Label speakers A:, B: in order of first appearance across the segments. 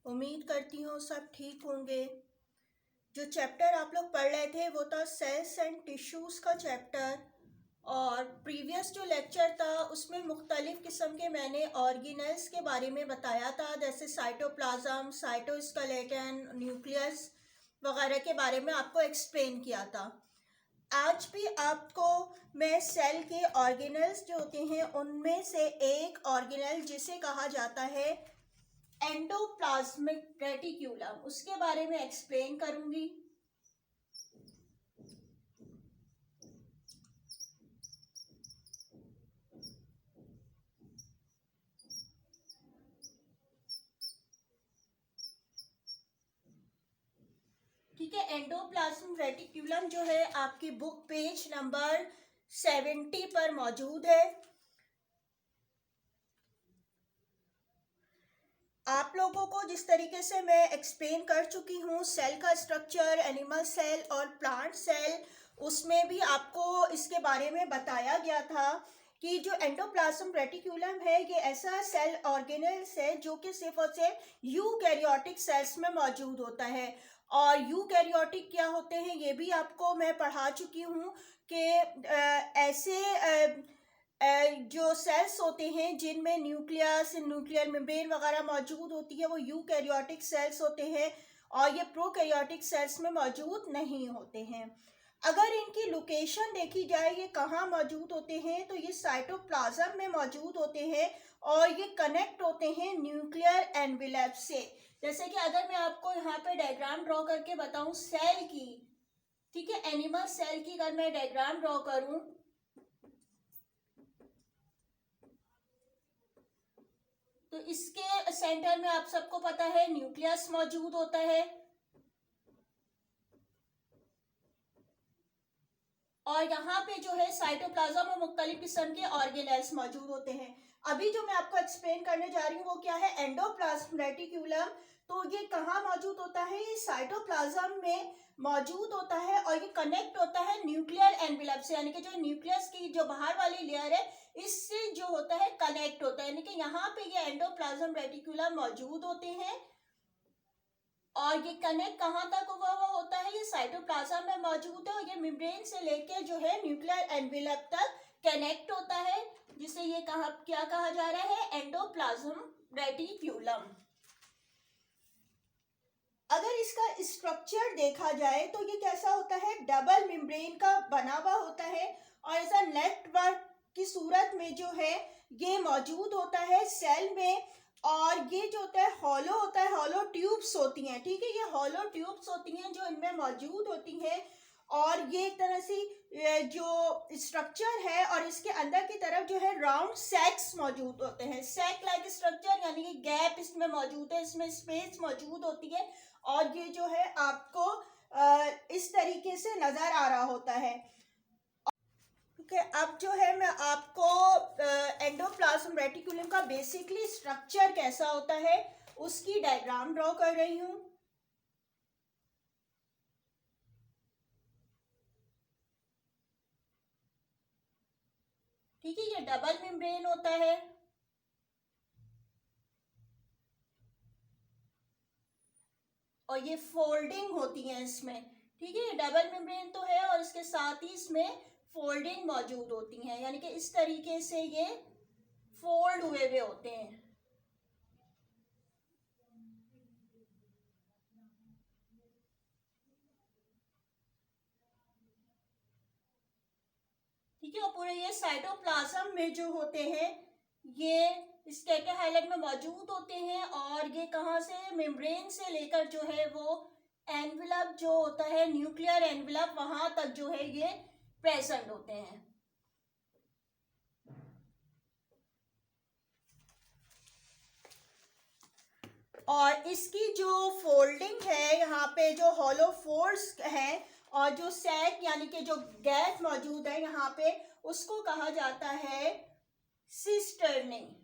A: उम्मीद करती हूँ सब ठीक होंगे। जो चैप्टर आप लोग पढ़ रहे थे वो था सेल्स एंड टिश्यूज़ का चैप्टर। और प्रीवियस जो लेक्चर था उसमें मुख्तलिफ़ किस्म के मैंने ऑर्गेनेल्स के बारे में बताया था, जैसे साइटोप्लाज्म, साइटोस्केलेटन, न्यूक्लियस वगैरह के बारे में आपको एक्सप्लेन किया था। आज भी आपको मैं सेल के ऑर्गेनेल्स जो होते हैं उनमें से एक ऑर्गेनेल जिसे कहा जाता है एंडोप्लाज्मिक रेटिक्यूलम, उसके बारे में एक्सप्लेन करूंगी। ठीक है, एंडोप्लाज्मिक रेटिक्यूलम जो है आपकी बुक पेज नंबर 70 पर मौजूद है। आप लोगों को जिस तरीके से मैं एक्सप्लेन कर चुकी हूँ सेल का स्ट्रक्चर, एनिमल सेल और प्लांट सेल, उसमें भी आपको इसके बारे में बताया गया था कि जो एंडोप्लाज्म रेटिक्यूलम है ये ऐसा सेल ऑर्गेनेल्स है जो कि सिर्फ और सिर्फ यूकैरियोटिक सेल्स में मौजूद होता है। और यूकैरियोटिक क्या होते हैं ये भी आपको मैं पढ़ा चुकी हूँ कि ऐसे जो सेल्स होते हैं जिनमें न्यूक्लियस, न्यूक्लियर मेम्ब्रेन वगैरह मौजूद होती है वो यूकैरियोटिक सेल्स होते हैं और ये प्रोकैरियोटिक सेल्स में मौजूद नहीं होते हैं। अगर इनकी लोकेशन देखी जाए ये कहाँ मौजूद होते हैं तो ये साइटोप्लाज्म में मौजूद होते हैं और ये कनेक्ट होते हैं न्यूक्लियर एनवेलप से। जैसे कि अगर मैं आपको यहाँ पे डायग्राम ड्रॉ करके बताऊं सेल की, ठीक है, एनिमल सेल की अगर मैं डायग्राम ड्रॉ करूं तो इसके सेंटर में आप सबको पता है न्यूक्लियस मौजूद होता है और यहाँ पे जो है साइटोप्लाज्म और मुख्तलिफ किस्म के ऑर्गेनेल्स मौजूद होते हैं। अभी जो मैं आपको एक्सप्लेन करने जा रही हूँ वो क्या है, एंडोप्लाज्म रेटिक्यूलम। तो ये कहाँ मौजूद होता है, ये साइटोप्लाज्म में मौजूद होता है और ये कनेक्ट होता है न्यूक्लियर एनवेलप से, यानी कि जो न्यूक्लियस की जो बाहर वाली लेयर है इससे जो होता है कनेक्ट होता है, यानी कि यहाँ पे ये एंडोप्लाज्म रेटिक्यूलम मौजूद होते हैं। और ये कनेक्ट कहाँ तक हुआ हुआ होता है, ये साइटोप्लाज्म में मौजूद है और ये मेम्ब्रेन से लेकर जो है न्यूक्लियर एनवेलप तक कनेक्ट होता है, जिसे ये क्या कहा जा रहा है, एंडोप्लाज्म रेटिक्यूलम। अगर इसका स्ट्रक्चर देखा जाए तो ये कैसा होता है, डबल मेम्ब्रेन का बना हुआ होता है और ऐसा नेटवर्क की सूरत में जो है ये मौजूद होता है सेल में। और ये जो होता है हॉलो होता है, हॉलो ट्यूब्स होती हैं, ठीक है, ये हॉलो ट्यूब्स होती हैं जो इनमें मौजूद होती हैं। और ये एक तरह से जो स्ट्रक्चर है और इसके अंदर की तरफ जो है राउंड सैक्स मौजूद होते हैं, सैक लाइक स्ट्रक्चर, यानी कि गैप इसमें मौजूद है, इसमें स्पेस मौजूद होती है और ये जो है आपको इस तरीके से नजर आ रहा होता है। ओके, अब जो है मैं आपको एंडोप्लाज्म रेटिकुलम का बेसिकली स्ट्रक्चर कैसा होता है उसकी डायग्राम ड्रॉ कर रही हूँ। ठीक है, ये डबल मेम्ब्रेन होता है और ये फोल्डिंग होती है इसमें, ठीक है, ये डबल मेम्ब्रेन तो है और इसके साथ ही इसमें फोल्डिंग मौजूद होती हैं, यानी कि इस तरीके से ये फोल्ड हुए हुए होते हैं। ठीक है, और पूरे ये साइटोप्लाज्म में जो होते हैं ये स्टेटोहाइलाइट में मौजूद होते हैं और ये कहाँ से, मेम्ब्रेन से लेकर जो है वो एनवेलप जो होता है न्यूक्लियर एनवेलप वहां तक जो है ये प्रेजेंट होते हैं। और इसकी जो फोल्डिंग है यहाँ पे जो हॉलो फोर्स है और जो सैक यानी कि जो गैप मौजूद है यहाँ पे उसको कहा जाता है सिस्टर्निंग।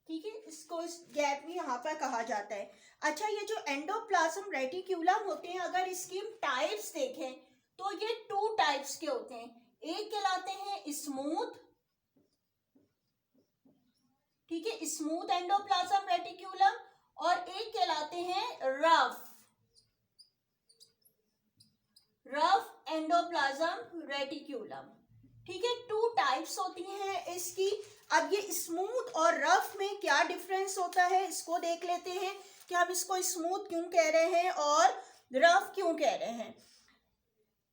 A: ठीक है, इसको इस गैप भी यहाँ पर कहा जाता है। अच्छा, ये जो एंडोप्लाज्म रेटिक्यूलम होते हैं अगर इसकी टाइप्स देखें तो ये 2 टाइप्स के होते हैं, एक कहलाते हैं स्मूथ, ठीक है, स्मूथ एंडोप्लाज्म रेटिक्यूलम, और एक कहलाते हैं रफ एंडोप्लाज्म रेटिक्यूलम, ठीक है। 2 टाइप्स होती हैं इसकी। अब ये स्मूथ और रफ में क्या डिफरेंस होता है इसको देख लेते हैं कि हम इसको स्मूथ क्यों कह रहे हैं और रफ क्यों कह रहे हैं।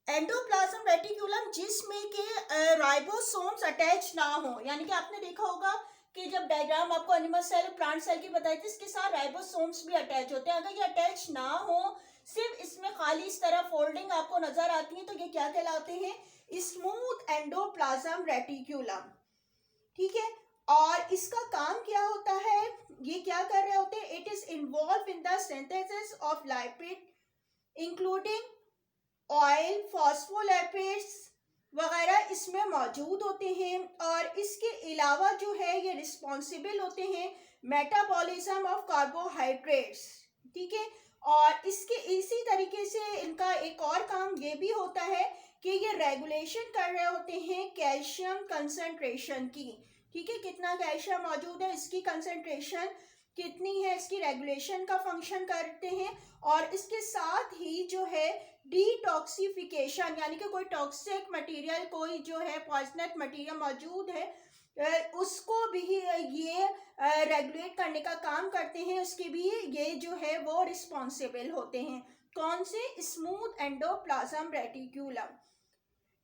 A: एंडोप्लाज्म रेटिक्यूलम जिसमें के राइबोसोम्स अटैच ना हो, यानी कि आपने देखा होगा कि जब डायग्राम आपको एनिमल सेल प्लांट सेल की बताई थी, इसके साथ राइबोसोम्स भी अटैच होते हैं। अगर ये अटैच ना हो, सिर्फ इसमें खाली इस तरह फोल्डिंग आपको नजर आती है, तो ये क्या कहलाते हैं, स्मूथ एंडोप्लाज्म रेटिक्यूलम, ठीक है। और इसका काम क्या होता है, ये क्या कर रहे होते हैं, it is involve in the synthesis of lipid including oil, phospholipids वगैरह इसमें मौजूद होते हैं। और इसके अलावा जो है ये रिस्पॉन्सिबल होते हैं मेटाबॉलिज्म ऑफ कार्बोहाइड्रेट्स, ठीक है। और इसके इसी तरीके से इनका एक और काम ये भी होता है कि ये रेगुलेशन कर रहे होते हैं कैल्शियम कंसंट्रेशन की, ठीक है, कितना कैल्शियम मौजूद है, इसकी कंसंट्रेशन कितनी है, इसकी रेगुलेशन का फंक्शन करते हैं। और इसके साथ ही जो है डिटॉक्सिफिकेशन, यानी कि कोई टॉक्सिक मटेरियल, कोई जो है पॉइजनस मटेरियल मौजूद है उसको भी ये रेगुलेट करने का काम करते हैं, उसके भी ये जो है वो रिस्पॉन्सिबल होते हैं। कौन से, स्मूथ एंडोप्लाज्म रेटिक्यूलम,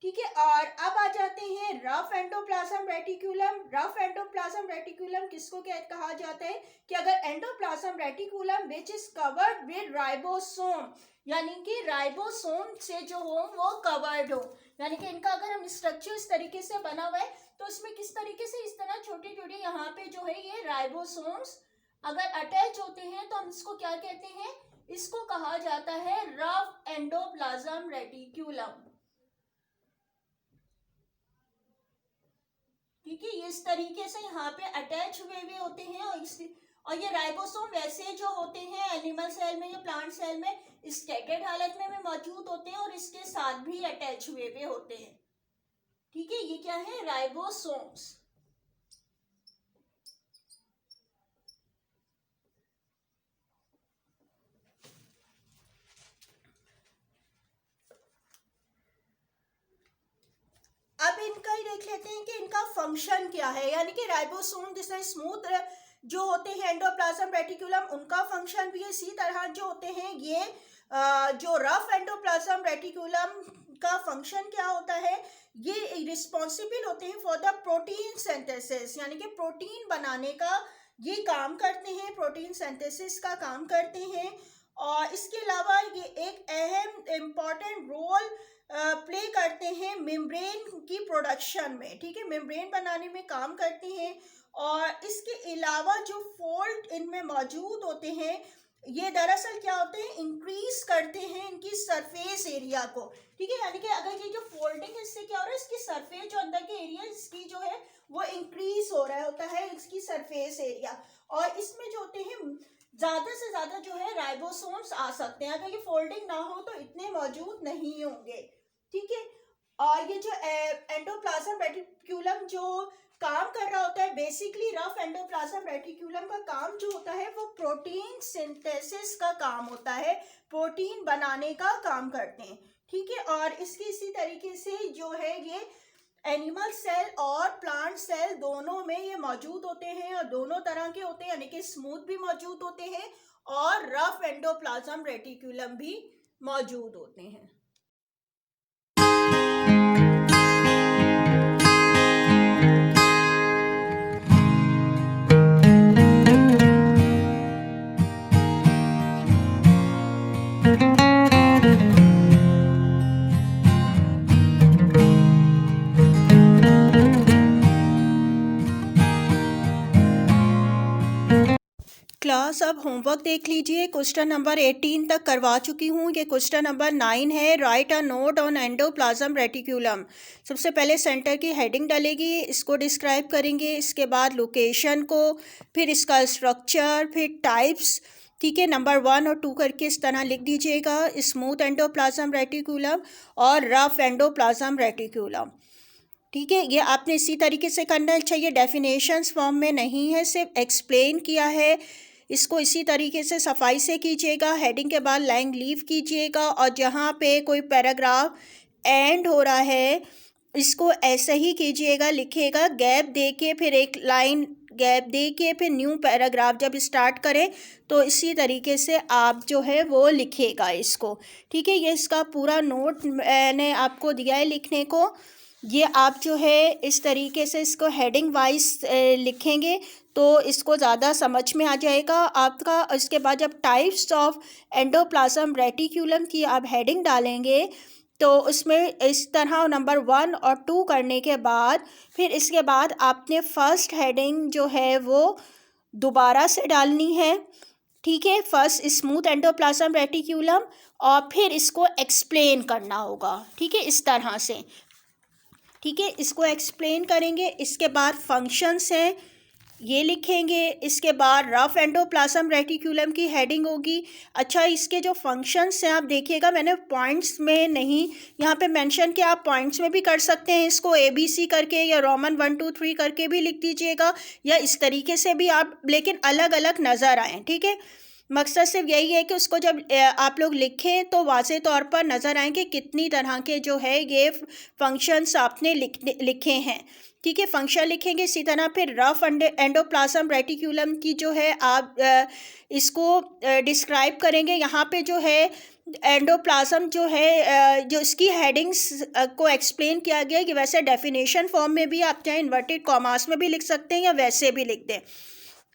A: ठीक है। और अब आ जाते हैं rough endoplasm reticulum. Rough endoplasm reticulum किसको कहा जाता है कि अगर endoplasm reticulum which is covered with ribosome, यानी कि राइबोसोम से जो हो वो कवर्ड हो, यानी कि इनका अगर हम स्ट्रक्चर इस तरीके से बना हुआ है तो इसमें किस तरीके से इस तरह छोटे छोटे यहाँ पे जो है ये राइबोसोम्स अगर अटैच होते हैं तो हम इसको क्या कहते हैं, इसको कहा जाता है रफ एंडोप्लाज्म रेटिक्यूलम, ठीक है। इस तरीके से यहाँ पे अटैच हुए हुए होते हैं। और ये राइबोसोम वैसे जो होते हैं एनिमल सेल में या प्लांट सेल में स्कैटर्ड हालत में भी मौजूद होते हैं और इसके साथ भी अटैच हुए हुए होते हैं, ठीक है। ये क्या है, राइबोसोम्स। अब इनका ही देख लेते हैं कि इनका फंक्शन क्या है, यानी कि राइबोसोम जैसे स्मूथ जो होते हैं एंडोप्लाज्म रेटिक्यूलम उनका फंक्शन भी इसी तरह जो होते हैं। ये जो रफ एंडोप्लाज्म रेटिक्यूलम का फंक्शन क्या होता है, ये रिस्पॉन्सिबल होते हैं फॉर द प्रोटीन सिंथेसिस, यानी कि प्रोटीन बनाने का ये काम करते हैं, प्रोटीन सिंथेसिस का काम करते हैं। और इसके अलावा ये एक अहम इम्पॉर्टेंट रोल प्ले करते हैं मेम्ब्रेन की प्रोडक्शन में, ठीक है, मेम्ब्रेन बनाने में काम करते हैं। और इसके अलावा जो फोल्ड इनमें मौजूद होते हैं ये दरअसल क्या होते हैं, इंक्रीज करते हैं इनकी सरफेस एरिया को, ठीक है। यानी कि अगर ये जो फोल्डिंग है इससे क्या हो रहा है, इसकी सरफेस जो अंदर के एरिया इसकी जो है वो इंक्रीज हो रहा होता है, इसकी सरफेस एरिया। और इसमें जो होते हैं ज्यादा से ज्यादा जो है राइबोसोम्स आ सकते हैं, अगर ये फोल्डिंग ना हो तो इतने मौजूद नहीं होंगे, ठीक है। और ये जो एंडोप्लाज्म रेटिक्यूलम जो काम कर रहा होता है, बेसिकली रफ एंडोप्लाज्म रेटिक्यूलम का काम जो होता है वो प्रोटीन सिंथेसिस का काम होता है, प्रोटीन बनाने का काम करते हैं, ठीक है। और इसकी इसी तरीके से जो है ये एनिमल सेल और प्लांट सेल दोनों में ये मौजूद होते हैं और दोनों तरह के होते हैं, यानी कि स्मूथ भी मौजूद होते हैं और रफ एंडोप्लाज्म रेटिक्यूलम भी मौजूद होते हैं। क्लास अब होमवर्क देख लीजिए। क्वेश्चन नंबर 18 तक करवा चुकी हूँ। ये क्वेश्चन नंबर 9 है, right a note on endoplasm reticulum. सबसे पहले सेंटर की हेडिंग डलेगी, इसको डिस्क्राइब करेंगे, इसके बाद लोकेशन को, फिर इसका स्ट्रक्चर, फिर टाइप्स, ठीक है, नंबर 1 और 2 करके इस तरह लिख दीजिएगा, स्मूथ एंडोप्लाज्म रेटिकुलम और रफ एंडोप्लाज्म रेटिकुलम। ठीक है, ये आपने इसी तरीके से करना चाहिए, डेफिनेशंस फॉर्म में नहीं है, सिर्फ एक्सप्लेन किया है। इसको इसी तरीके से सफाई से कीजिएगा, हेडिंग के बाद लाइन लीव कीजिएगा और जहाँ पे कोई पैराग्राफ एंड हो रहा है इसको ऐसे ही कीजिएगा, लिखिएगा गैप दे के, फिर एक लाइन गैप दे के फिर न्यू पैराग्राफ जब स्टार्ट करें तो इसी तरीके से आप जो है वो लिखिएगा इसको। ठीक है, ये इसका पूरा नोट मैंने आपको दिया है लिखने को। ये आप जो है इस तरीके से इसको हेडिंग वाइज लिखेंगे तो इसको ज़्यादा समझ में आ जाएगा आपका। इसके बाद जब टाइप्स ऑफ एंडोप्लाज्म रेटिकुलम की आप हेडिंग डालेंगे तो उसमें इस तरह नंबर 1 और 2 करने के बाद फिर इसके बाद आपने फर्स्ट हेडिंग जो है वो दोबारा से डालनी है। ठीक है, फर्स्ट स्मूथ एंडोप्लाज्म रेटिकुलम और फिर इसको एक्सप्लेन करना होगा। ठीक है, इस तरह से। ठीक है, इसको एक्सप्लेन करेंगे। इसके बाद फंक्शंस हैं ये लिखेंगे। इसके बाद रफ एंडोप्लाज्म रेटिकुलम की हेडिंग होगी। अच्छा, इसके जो फंक्शंस हैं आप देखिएगा, मैंने पॉइंट्स में नहीं यहाँ पे मेंशन किया, आप पॉइंट्स में भी कर सकते हैं इसको, ABC करके या रोमन 1 2 3 करके भी लिख दीजिएगा या इस तरीके से भी आप, लेकिन अलग अलग नज़र आएँ। ठीक है, मकसद सिर्फ यही है कि उसको जब आप लोग लिखें तो वाज़े तौर पर नज़र आए कि कितनी तरह के जो है ये फंक्शंस आपने लिखे हैं। ठीक है, फंक्शन लिखेंगे। इसी तरह फिर रफ एंडोप्लाज्म रेटिकुलम की जो है आप इसको डिस्क्राइब करेंगे। यहाँ पे जो है एंडोप्लाज्म जो है जो इसकी हेडिंग्स को एक्सप्लेन किया गया है कि वैसे डेफिनेशन फॉर्म में भी आप चाहे इन्वर्टेड कॉमास में भी लिख सकते हैं या वैसे भी लिख दें।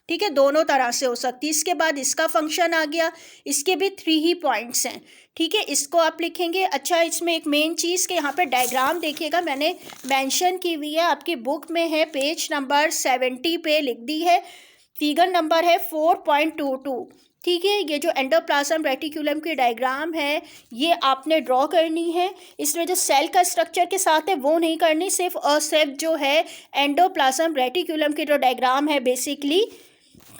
A: ठीक है, दोनों तरह से हो सकती है। इसके बाद इसका फंक्शन आ गया, इसके भी 3 ही पॉइंट्स हैं। ठीक है, इसको आप लिखेंगे। अच्छा, इसमें एक मेन चीज़ के यहाँ पे डायग्राम देखिएगा, मैंने मेंशन की हुई है, आपकी बुक में है, पेज नंबर 70 पे लिख दी है, फिगर नंबर है 4.22। ठीक है, ये जो एंडोप्लाज्म रेटिकुलम की डायग्राम है ये आपने ड्रॉ करनी है। इसमें जो सेल का स्ट्रक्चर के साथ है वो नहीं करनी, सिर्फ और सिर्फ जो है एंडोप्लाज्म रेटिकुलम की जो डायग्राम है बेसिकली,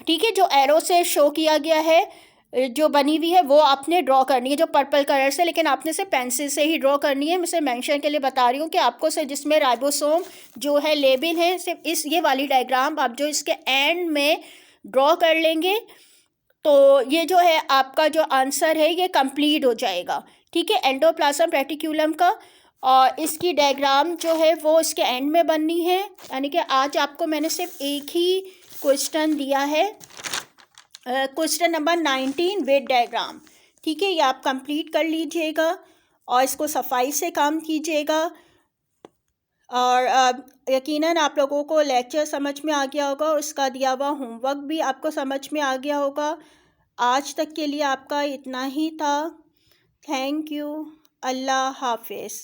A: ठीक है, जो एरो से शो किया गया है जो बनी हुई है वो आपने ड्रॉ करनी है, जो पर्पल कलर से, लेकिन आपने से पेंसिल से ही ड्रॉ करनी है। मैं सिर्फ मेंशन के लिए बता रही हूँ कि आपको से जिसमें राइबोसोम जो है लेबल है, सिर्फ ये वाली डायग्राम आप जो इसके एंड में ड्रॉ कर लेंगे तो ये जो है आपका जो आंसर है ये कंप्लीट हो जाएगा। ठीक है, एंडोप्लाज्म रेटिकुलम का, और इसकी डायग्राम जो है वो इसके एंड में बननी है। यानी कि आज आपको मैंने सिर्फ एक ही क्वेश्चन दिया है, क्वेश्चन नंबर 19 विद डायग्राम। ठीक है, ये आप कंप्लीट कर लीजिएगा और इसको सफाई से काम कीजिएगा और यकीनन आप लोगों को लेक्चर समझ में आ गया होगा और उसका दिया हुआ होमवर्क भी आपको समझ में आ गया होगा। आज तक के लिए आपका इतना ही था। Thank you. अल्लाह हाफिज़।